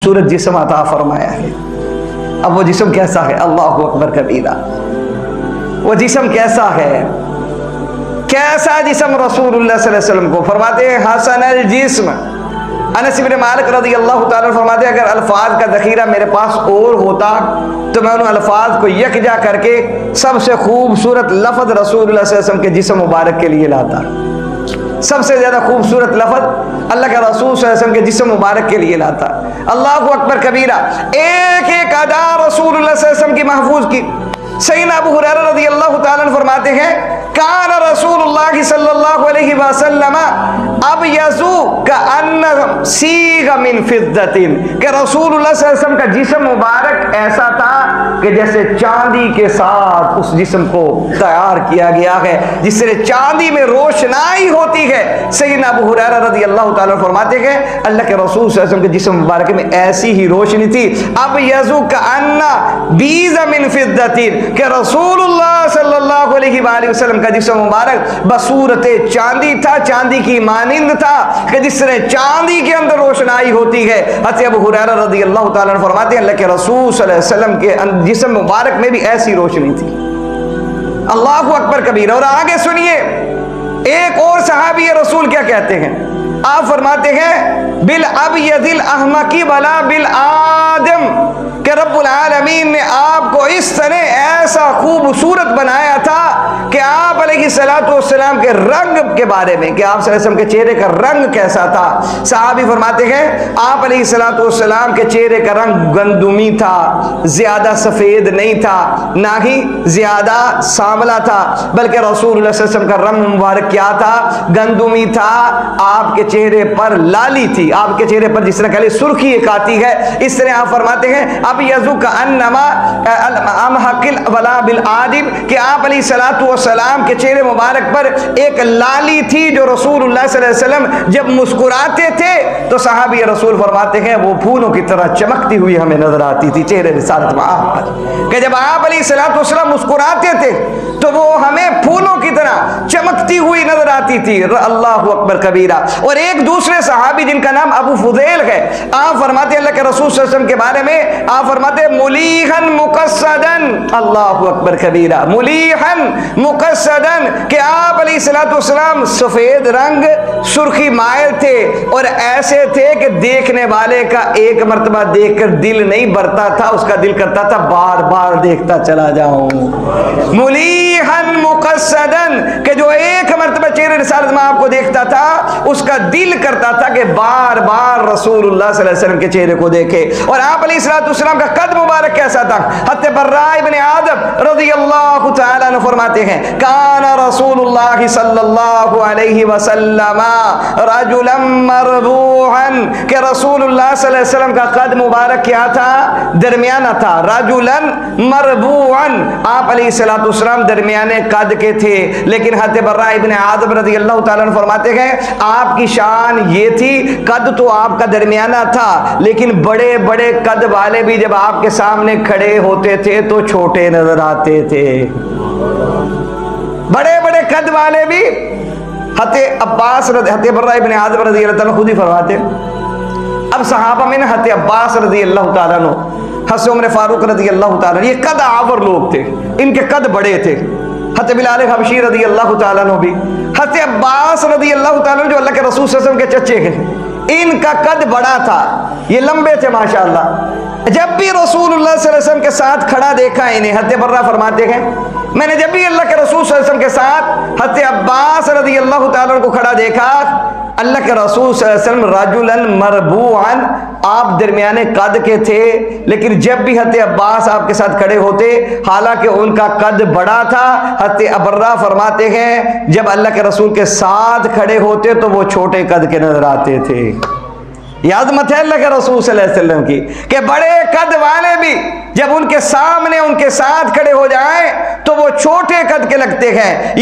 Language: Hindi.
खूबसूरत जिस्म अता फरमाया है। अब वो जिस्म कैसा है? अल्लाहु अकबर कबीरा। वो जिस्म कैसा है? कैसा जिस्म? रसूलुल्लाह सल्लल्लाहु अलैहि वसल्लम को फरमाते हैं हसन अल जिस्म। अनस इब्न मालिक रज़ी अल्लाह ताला फरमाते हैं, अगर अल्फाज का ज़ख़ीरा मेरे पास और होता तो मैं उन अल्फाज को यकजा करके सबसे खूबसूरत लफ्ज़ रसूलुल्लाह सल्लल्लाहु अलैहि वसल्लम के जिस्म मुबारक के लिए लाता। सबसे ज़्यादा खूबसूरत लफ्ज़ अल्लाह के रसूल सल्लल्लाहु अलैहि वसल्लम के जिस्म मुबारक के लिए लाता। अल्लाहु अकबर कबीरा। एक एक अदा रसूलुल्लाह सल्लल्लाहु अलैहि वसल्लम की महफूज की। सैयदना अबू हुरैरा रज़ी अल्लाह ताला अन्हु फरमाते हैं, कान रसूलुल्लाह सल्लल्लाहु अलैहि वसल्लम अब यज़ू का अन्न सीग मिन फिद्दतिन, कि रसूलुल्लाह सल्लल्लाहु अलैहि वसल्लम का जिस्म मुबारक ऐसा था कि जैसे चांदी के साथ उस जिस्म को तैयार किया गया है, जिससे चांदी में रोशनाई होती है। सैयदना अबू हुरैरा रज़ी अल्लाह ताला अन्हु फरमाते हैं, अल्लाह के रसूल सल्लल्लाहु अलैहि वसल्लम के जिस्म मुबारक में ऐसी ही रोशनी थी। अब यज़ू का अन्ना बीज़ मिन फिद्दतिन, कि रसूलुल्लाह सल्लल्लाहु अलैहि वसल्लम का जिस्म मुबारक बसूरत चांदी था, चांदी की मानिंद था कि जिससे चांदी के अंदर रोशनाई होती है। हज़रत अबू हुरैरा रज़ी अल्लाह ताला अन्हु फरमाते हैं, अल्लाह के रसूल सल्लल्लाहु अलैहि वसल्लम के जिस्म मुबारक में भी ऐसी रोशनी थी। अल्लाहु अकबर कबीर। और आगे सुनिए, एक और सहाबी रसूल क्या कहते हैं? आप फरमाते हैं, बिल अबयदिल अहमकी वला बिल आदम, कि रब्बुल आलमीन ने आपको इस तरह ऐसा खूबसूरत बनाया था कि आप अलैहिस्सलातु वस्सलाम के रंग के बारे में, कि आप सल्लल्लाहु अलैहि वसल्लम के चेहरे का रंग कैसा था। सहाबी फरमाते हैं, आप अलैहिस्सलातु वस्सलाम के चेहरे का रंग गंदुमी था, ज्यादा सफेद नहीं था, ना ही ज्यादा सांवला था, बल्कि रसूलुल्लाह सल्लल्लाहु अलैहि वसल्लम का रंग मुबारक क्या था? गंदुमी था। आपके चेहरे पर लाली थी, आपके चेहरे पर जिस तरह कली सुर्खी एक आती है, इस तरह आप फरमाते हैं, अब यज़ू का अन्नमा अमहकिल वला बिल आदिब, कि आप अलैहिस्सलातु वस्सलाम के चेहरे मुबारक पर एक लाली थी जो रसूलुल्लाह सल्लल्लाहु अलैहि वसल्लम जब मुस्कुराते थे तो सहाबी रसूल फरमाते हैं वो फूलों की तरह चमकती हुई हमें नजर आती थी चेहरे रिसालत में आप पर, कि जब आप अलैहिस्सलातु वस्सलाम मुस्कुराते थे तो वो हमें फूलों की तरह चमकती हुई नजर आती थी। अल्लाहु अकबर कबीरा। और एक दूसरे सहाबी जिनका नाम अबू फुदैल है, आप फरमाते अल्लाह के रसूल सल्लल्लाहु अलैहि वसल्लम के बारे में, आप फरमाते मुलीहन मुकस्सदन, अल्लाहु अकबर कबीरा, मुलीहन मुकस्सदन, कि आप अलैहिस्सलातु वस्सलाम सफेद रंग सुर्खी मायल थे और ऐसे थे कि देखने वाले का एक मर्तबा देखकर दिल नहीं भरता था, उसका दिल करता था बार बार देखता चला जाऊं। मुलीहन मुकस्सदन, कि जो एक मर्तबा चेहरे रिसालत में आपको देखता था उसका दिल करता था कि बार बार रसूलुल्लाह सल्लल्लाहु अलैहि वसल्लम के चेहरे को देखे। और आप अलैहिस्सलातु वस्सलाम का कद मुबारक कैसा था? हज़रत बर्रा इब्न आज़िब रज़ियल्लाहु तआला अन्हु फरमाते हैं, काना रसूलुल्लाह सल्लल्लाहु अलैहि वसल्लम रजुलन मरबूहन, कि रसूलुल्लाह सल्लल्लाहु अलैहि वसल्लम का कद मुबारक क्या था? दरमियाना था। रजुलन मरबूहन, आप अलैहिस्सलातु वस्सलाम दरमियाने कद के थे। लेकिन हज़रत बर्रा इब्न आज़िब रज़ियल्लाहु तआला अन्हु फरमाते हैं, आपकी शान ये थी, कद तो आपका दरमियाना था लेकिन बड़े बड़े कद वाले भी जब आपके सामने खड़े होते थे तो छोटे नजर आते थे। बड़े बड़े कद वाले भी हज़रत अब्बास हज़रत बर्रा इब्न आज़िब रज़ियल्लाहु अन्हु खुद ही फरमाते। अब सहाबा में ना हज़रत अब्बास रज़ियल्लाहु तआला अन्हु, हज़रत उमर फारूक रज़ियल्लाहु तआला, ये कद आवर लोग थे, इनके कद बड़े थे। हज़रत बिलाल हबशी रज़ियल्लाहु तआला अन्हु भी, हज़रत अब्बास रज़ियल्लाहु तआला जो अल्लाह के रसूल सल्लल्लाहु अलैहि वसल्लम के चचे हैं, इनका कद बड़ा था, ये लंबे थे माशाअल्लाह। जब भी रसूलुल्लाह सल्लल्लाहु अलैहि वसल्लम के साथ खड़ा देखा इन्हें, हज़रत बर्रा फरमाते हैं, मैंने जब भी अल्लाह के रसूल सल्लल्लाहु अलैहि वसल्लम के साथ हज़रत अब्बास रज़ियल्लाहु तआला को खड़ा देखा, अल्लाह के रसूल सल्लल्लाहु अलैहि वसल्लम रजुलन मरबूअन, आप दरमियाने कद के थे, लेकिन जब भी हज़रत अब्बास आपके साथ खड़े होते हालांकि उनका कद बड़ा था। हज़रत बर्रा फरमाते हैं जब अल्लाह के रसूल के साथ खड़े होते तो वो छोटे कद के नजर आते थे। याद मत है अल्लाह के रसूल सल्लल्लाहु अलैहि वसल्लम की कि बड़े कद वाले भी जब उनके सामने उनके साथ खड़े हो जाएं तो वो छोटे कद के लगते हैं।